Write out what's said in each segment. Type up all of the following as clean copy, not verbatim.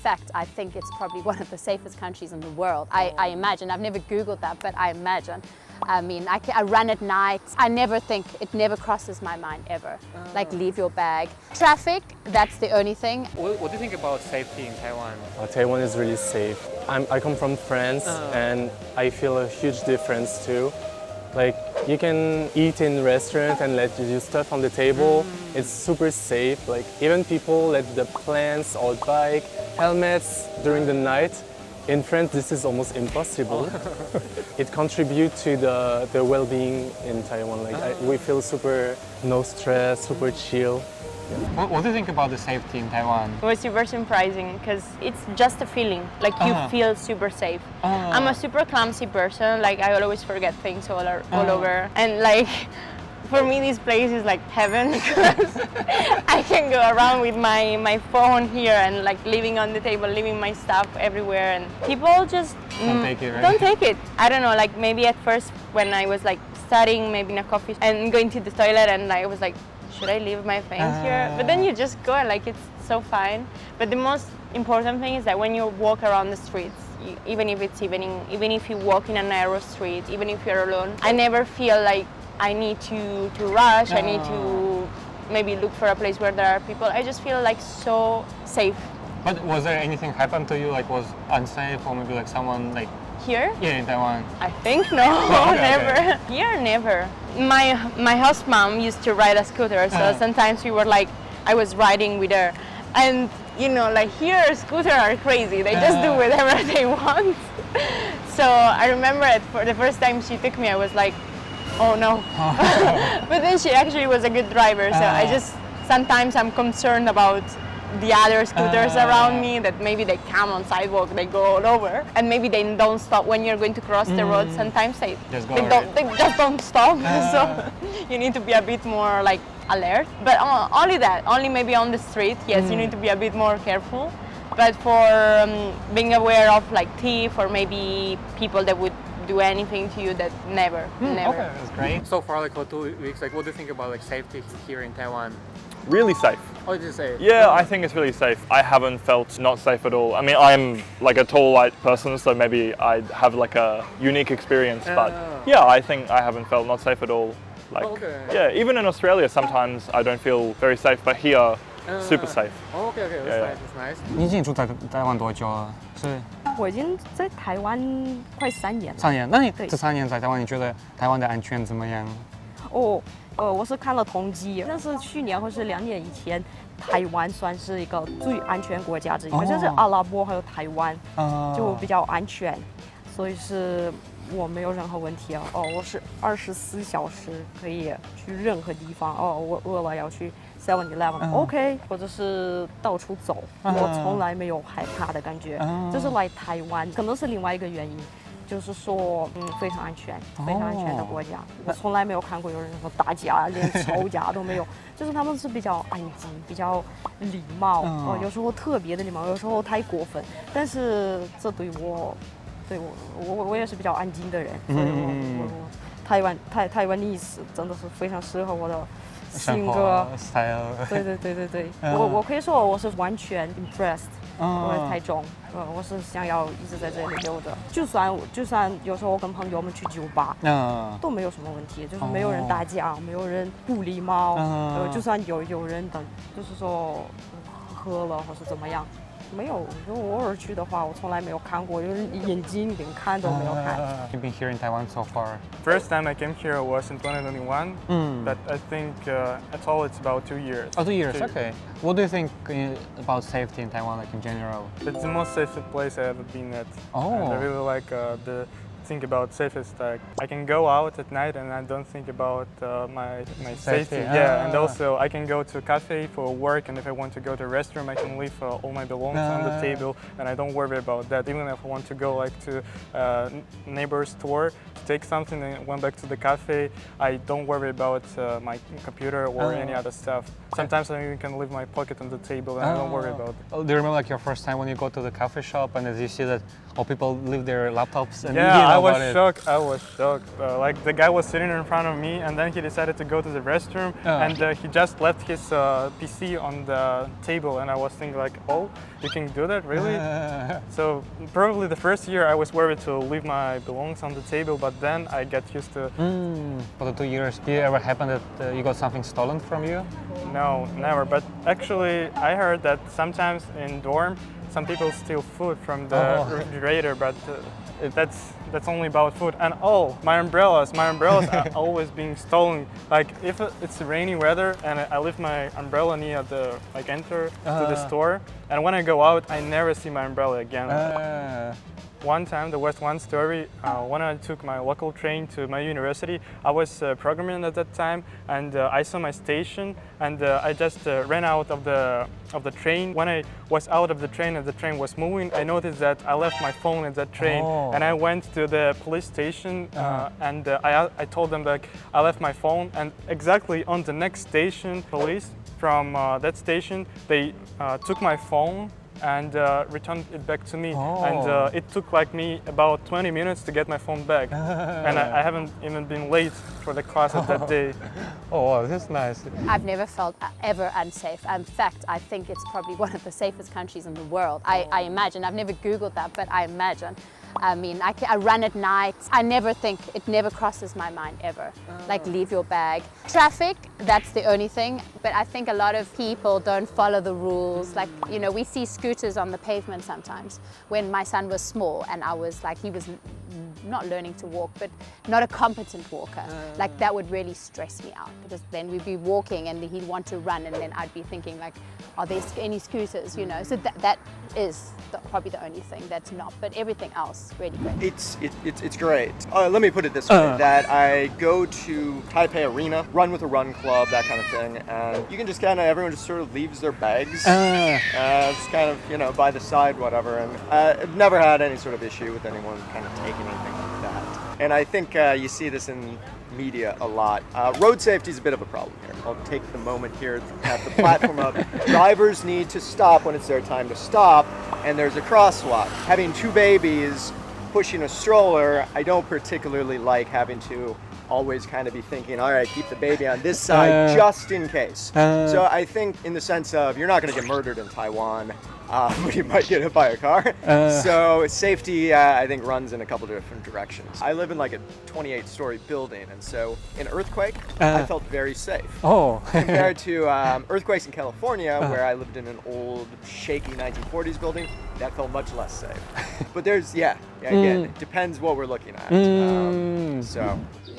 fact, I think it's probably one of the safest countries in the world. I imagine. I've never Googled that, but I imagine. I mean, I run at night. I never think, it never crosses my mind ever. Like, leave your bag. Traffic, that's the only thing. What do you think about safety in Taiwan? Taiwan is really safe. I come from France and I feel a huge difference too. Like, you can eat in restaurants and let you do stuff on the table. It's super safe. Like, even people let the plants or bike, helmets during the night. In France, this is almost impossible. It contributes to the well-being in Taiwan. Like, we feel super no stress, super chill. What do you think about the safety in Taiwan? It was super surprising because it's just a feeling, like you feel super safe. I'm a super clumsy person, like I always forget things all over. And like, for me this place is like heaven because I can go around with my phone here and like leaving on the table, leaving my stuff everywhere, and people just don't take it, right? Don't take it. I don't know, like maybe at first when I was like studying, maybe in a coffee and going to the toilet, and I was like, should I leave my things here? But then you just go and like it's so fine. But the most important thing is that when you walk around the streets, even if it's evening, even if you walk in a narrow street, even if you're alone, I never feel like I need to rush, I need to maybe look for a place where there are people. I just feel like so safe. But was there anything happened to you, like was unsafe, or maybe like someone like... Here? Yeah, in Taiwan. I think no, never. Okay. Here, never. My host mom used to ride a scooter, so sometimes we were like, I was riding with her. And you know, like here, scooters are crazy. They just do whatever they want. So I remember for the first time she took me, I was like, oh no. But then she actually was a good driver, so sometimes I'm concerned about the other scooters around me, that maybe they come on sidewalk, they go all over, and maybe they don't stop when you're going to cross the road. Sometimes they just don't stop. So you need to be a bit more like alert. But only that, only maybe on the street, yes, you need to be a bit more careful. But for being aware of like thief or maybe people that would do anything to you, that never. Okay, that's great. So far, like for 2 weeks, like what do you think about like safety here in Taiwan? Really safe. Oh, did you say? Yeah, I think it's really safe. I haven't felt not safe at all. I mean, I'm like a tall, white person, so maybe I have like a unique experience. But yeah, I think I haven't felt not safe at all. Like, yeah, even in Australia, sometimes I don't feel very safe, but here, super safe. Okay, that's nice. 你已经住在台湾多久了？是？我已经在台湾快3年了。3年？那你这3年在台湾，你觉得台湾的安全怎么样？我是看了统计，但是去年或是2年以前，台湾算是一个最安全国家之一，好像是阿拉伯还有台湾就比较安全，所以是我没有任何问题啊。我是24小时可以去任何地方。我饿了要去 7-Eleven，OK， 或者是到处走，我从来没有害怕的感觉。就是来台湾，可能是另外一个原因。就是说，非常安全，非常安全的国家。我从来没有看过有人说打架，连吵架都没有。就是他们是比较安静，比较礼貌，有时候特别的礼貌，有时候太过分。但是这对我也是比较安静的人，所以我台湾历史真的是非常适合我的性格。对，我可以说我是完全 impressed。我在台中，我是想要一直在这里留着。就算有时候我跟朋友们去酒吧，都没有什么问题，就是没有人打架，没有人不礼貌，就算有人的，就是说喝了或是怎么样，没有。如果我偶尔去的话，我从来没有看过，就是眼睛连看都没有看。You've been here in Taiwan so far. First time I came here was in 2021, but I think at all it's about 2 years. Oh, 2 years, okay. What do you think about safety in Taiwan, like in general? It's the most safest place I've ever been at. Oh. And I really like the think about safest. Like I can go out at night and I don't think about my safety. Yeah, and also I can go to a cafe for work, and if I want to go to a restroom, I can leave all my belongings on the table, and I don't worry about that. Even if I want to go like to neighbor's store to take something and went back to the cafe, I don't worry about my computer or any other stuff. Sometimes I even can leave my pocket on the table and I don't worry about it. Do you remember like your first time when you go to the coffee shop and as you see that or people leave their laptops and yeah, I was shocked. I was shocked. Like the guy was sitting in front of me, and then he decided to go to the restroom, and he just left his PC on the table, and I was thinking like, oh, you can do that, really? So probably the first year I was worried to leave my belongings on the table, but then I get used to. For the 2 years, did it ever happen that you got something stolen from you? No, never. But actually, I heard that sometimes in dorm, some people steal food from the refrigerator, but that's only about food. And my umbrellas are always being stolen. Like if it's rainy weather and I leave my umbrella near the enter to the store, and when I go out, I never see my umbrella again. One time, there was one story when I took my local train to my university. I was programming at that time, and I saw my station, and I just ran out of the train. When I was out of the train and the train was moving, I noticed that I left my phone at that train, and I went to the police station, and I told them that I left my phone, and exactly on the next station, police from that station, they took my phone and returned it back to me. And it took like me about 20 minutes to get my phone back. And I haven't even been late for the class of that day. Oh, that's nice. I've never felt ever unsafe. In fact, I think it's probably one of the safest countries in the world. I imagine, I've never Googled that, but I imagine. I mean, I run at night. I never think, it never crosses my mind ever. Like leave your bag. Traffic, that's the only thing. But I think a lot of people don't follow the rules. Like, you know, we see scooters on the pavement sometimes. When my son was small and I was like, he was not learning to walk, but not a competent walker. Like that would really stress me out because then we'd be walking and he'd want to run and then I'd be thinking like, are there any scooters, you know? So that is probably the only thing that's not, but everything else really great. It's great. Let me put it this way, that I go to Taipei Arena, run with a run club, that kind of thing, and you can just everyone just sort of leaves their bags, just kind of, you know, by the side, whatever, and I've never had any sort of issue with anyone kind of taking anything like that. And I think you see this in media a lot. Road safety is a bit of a problem here. I'll take the moment here at the platform of drivers need to stop when it's their time to stop, and there's a crosswalk. Having two babies pushing a stroller, I don't particularly like having to always kind of be thinking, all right, keep the baby on this side just in case. So I think in the sense of you're not going to get murdered in Taiwan, but you might get hit by a car. So safety, I think, runs in a couple different directions. I live in like a 28-story building, and so in earthquake, I felt very safe. Compared to earthquakes in California, where I lived in an old, shaky 1940s building, that felt much less safe. But there's, again, it depends what we're looking at. So.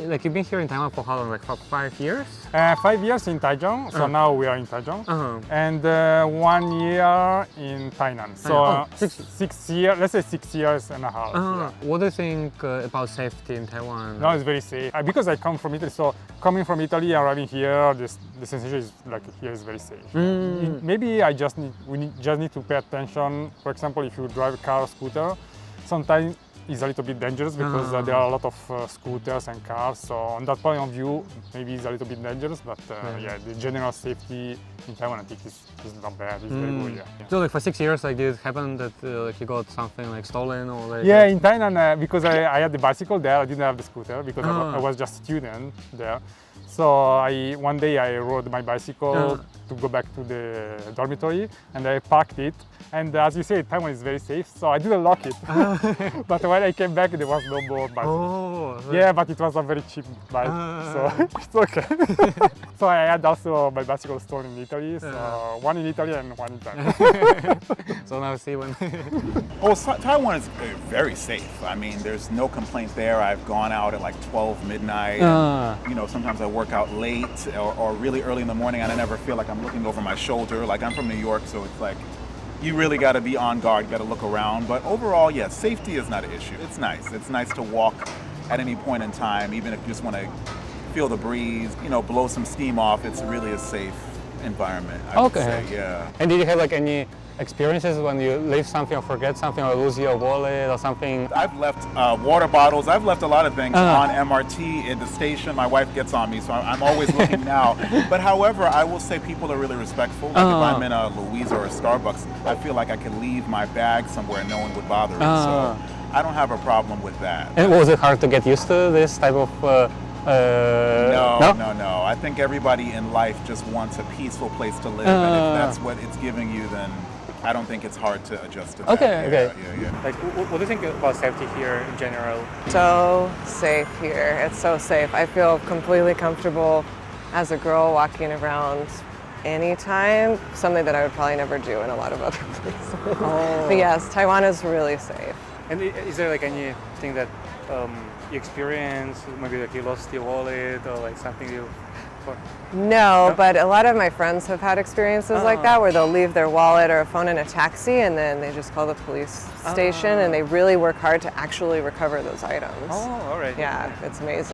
Like you've been here in Taiwan for how long? Like for 5 years? 5 years in Taichung, so now we are in Taichung, and 1 year in Tainan. So 6 years, let's say 6 years and a half. What do you think about safety in Taiwan? No, it's very safe. Because I come from Italy, so coming from Italy, arriving here, the sensation is like here is very safe. Maybe we just need to pay attention. For example, if you drive a car or scooter, sometimes it's a little bit dangerous because there are a lot of scooters and cars. So on that point of view, maybe it's a little bit dangerous, but the general safety in Taiwan, I think is not bad. It's very good. Yeah. So like for 6 years, like did it happen that like you got something like stolen or like? Yeah, in Tainan, because I had the bicycle there, I didn't have the scooter because I was just a student there. So one day I rode my bicycle to go back to the dormitory, and I parked it. And as you say, Taiwan is very safe, so I didn't lock it. But when I came back, there was no more bicycle. Yeah, but it was a very cheap bike, so it's okay. So I had also my bicycle stolen in Italy, so one in Italy and one in Taiwan. So now see when. Taiwan is very safe. I mean, there's no complaint there. I've gone out at like 12 midnight. You know, sometimes I work out late or really early in the morning, and I never feel like I'm looking over my shoulder. Like I'm from New York, so it's like you really got to be on guard, got to look around. But overall, yes, safety is not an issue. It's nice. It's nice to walk at any point in time, even if you just want to feel the breeze, you know, blow some steam off. It's really a safe environment, I would say, yeah. And did you have like any experiences when you leave something or forget something or lose your wallet or something? I've left water bottles. I've left a lot of things on MRT in the station. My wife gets on me, so I'm always looking now. But however, I will say people are really respectful. Like if I'm in a Louise or a Starbucks, I feel like I can leave my bag somewhere and no one would bother it. So I don't have a problem with that. And was it hard to get used to this type of No. I think everybody in life just wants a peaceful place to live, and if that's what it's giving you, then I don't think it's hard to adjust to that. Okay. Like, what do you think about safety here in general? So safe here. It's so safe. I feel completely comfortable as a girl walking around anytime, something that I would probably never do in a lot of other places. But yes, Taiwan is really safe. And is there like anything that you experienced, maybe like you lost your wallet or like something you... No, but a lot of my friends have had experiences like that where they'll leave their wallet or a phone in a taxi and then they just call the police station and they really work hard to actually recover those items. Oh, all right. Yeah, it's amazing.